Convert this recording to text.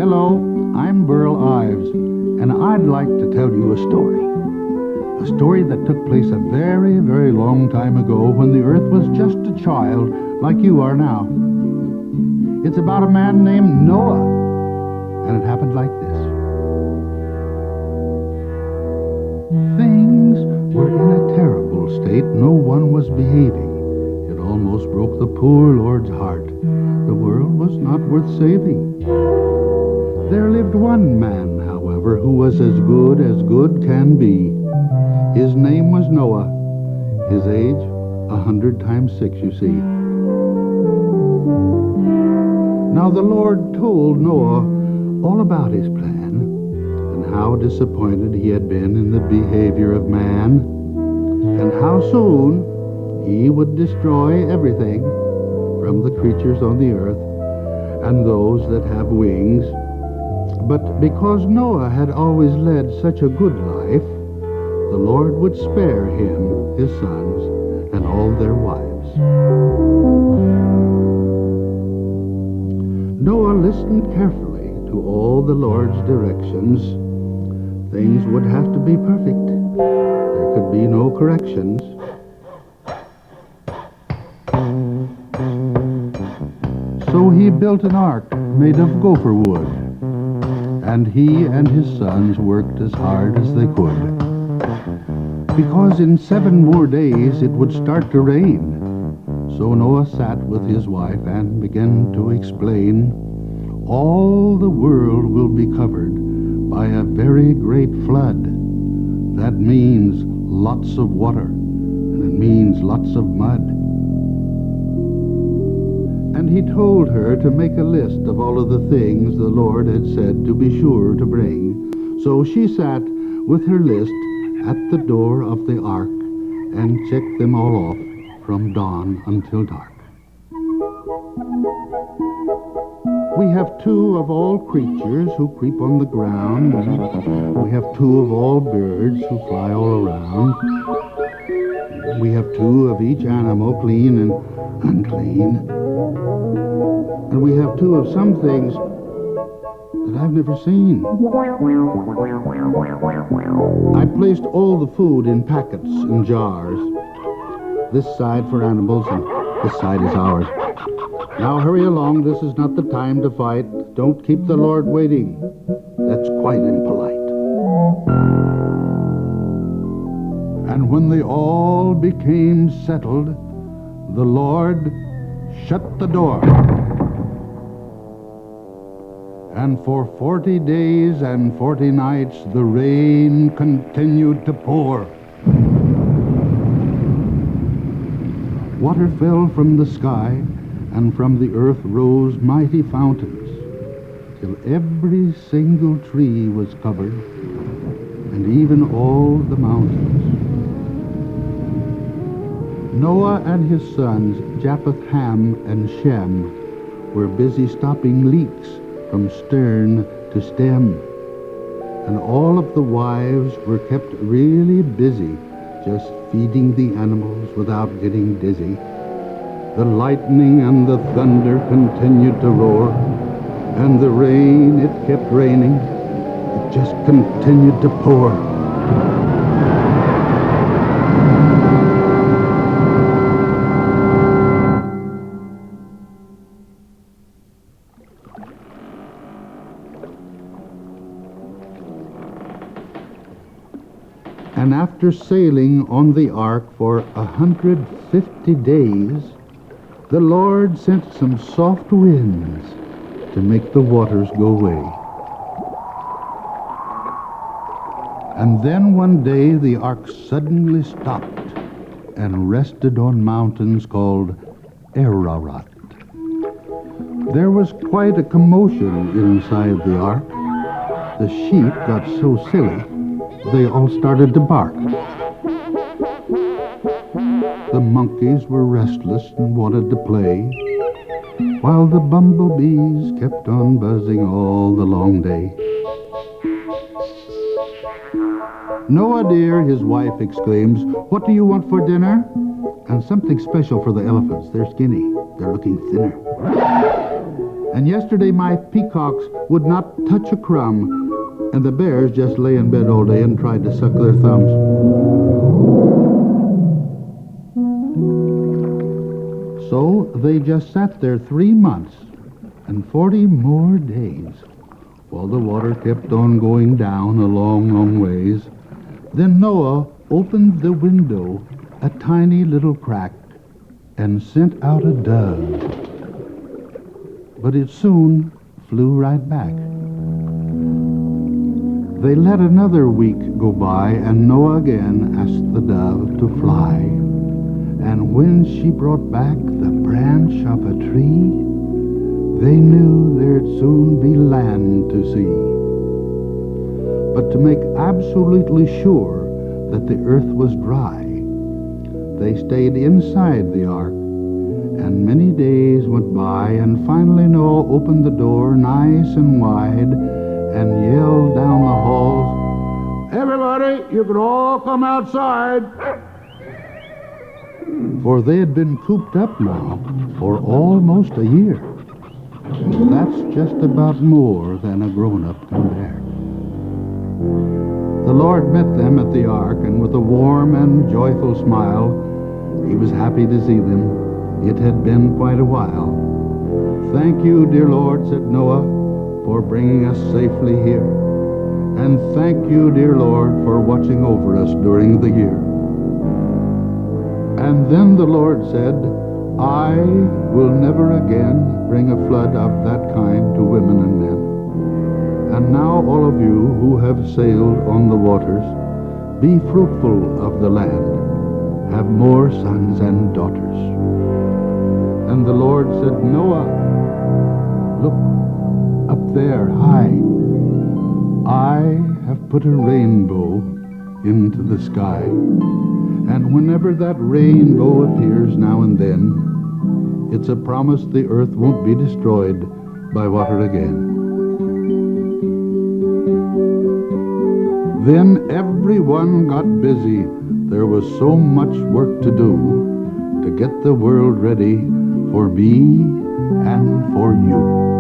Hello, I'm Burl Ives, and I'd like to tell you a story. A story that took place a very, very long time ago when the earth was just a child like you are now. It's about a man named Noah, and it happened like this. Things were in a terrible state. No one was behaving. It almost broke the poor Lord's heart. The world was not worth saving. There lived one man, however, who was as good can be. His name was Noah. His age, 100 times 6, you see. Now the Lord told Noah all about his plan and how disappointed he had been in the behavior of man and how soon he would destroy everything from the creatures on the earth and those that have wings. But because Noah had always led such a good life, the Lord would spare him, his sons, and all their wives. Noah listened carefully to all the Lord's directions. Things would have to be perfect. There could be no corrections. So he built an ark made of gopher wood, and he and his sons worked as hard as they could. Because in 7 more days it would start to rain. So Noah sat with his wife and began to explain, all the world will be covered by a very great flood. That means lots of water, and it means lots of mud. And he told her to make a list of all of the things the Lord had said to be sure to bring. So she sat with her list at the door of the ark and checked them all off from dawn until dark. We have 2 of all creatures who creep on the ground. We have 2 of all birds who fly all around. We have 2 of each animal, clean and unclean. And we have 2 of some things that I've never seen. I placed all the food in packets and jars. This side for animals and this side is ours. Now hurry along, this is not the time to fight. Don't keep the Lord waiting. That's quite impolite. And when they all became settled, the Lord shut the door. And for 40 days and 40 nights the rain continued to pour. Water fell from the sky, and from the earth rose mighty fountains, till every single tree was covered, and even all the mountains. Noah and his sons, Japheth, Ham, and Shem, were busy stopping leaks from stern to stem, and all of the wives were kept really busy just feeding the animals without getting dizzy. The lightning and the thunder continued to roar, and the rain, it kept raining. It just continued to pour. And after sailing on the ark for 150 days, the Lord sent some soft winds to make the waters go away. And then one day the ark suddenly stopped and rested on mountains called Ararat. There was quite a commotion inside the ark. The sheep got so silly, they all started to bark. The monkeys were restless and wanted to play, while the bumblebees kept on buzzing all the long day. Noah dear, his wife exclaims, what do you want for dinner? And something special for the elephants. They're skinny. They're looking thinner. And yesterday my peacocks would not touch a crumb, and the bears just lay in bed all day and tried to suck their thumbs. So they just sat there 3 months and 40 more days while the water kept on going down a long, long ways. Then Noah opened the window a tiny little crack and sent out a dove. But it soon flew right back. They let another week go by, and Noah again asked the dove to fly. And when she brought back the branch of a tree, they knew there'd soon be land to see. But to make absolutely sure that the earth was dry, they stayed inside the ark, and many days went by, and finally Noah opened the door nice and wide and yelled down the halls, "Everybody, you can all come outside." For they had been cooped up now for almost a year. That's just about more than a grown-up can bear. The Lord met them at the ark, and with a warm and joyful smile, he was happy to see them. It had been quite a while. "Thank you, dear Lord," said Noah, "for bringing us safely here. And thank you, dear Lord, for watching over us during the year." And then the Lord said, "I will never again bring a flood of that kind to women and men. And now all of you who have sailed on the waters, be fruitful of the land, have more sons and daughters." And the Lord said, "Noah, look up there high. I have put a rainbow into the sky. And whenever that rainbow appears now and then, it's a promise the earth won't be destroyed by water again." Then everyone got busy. There was so much work to do to get the world ready for me and for you.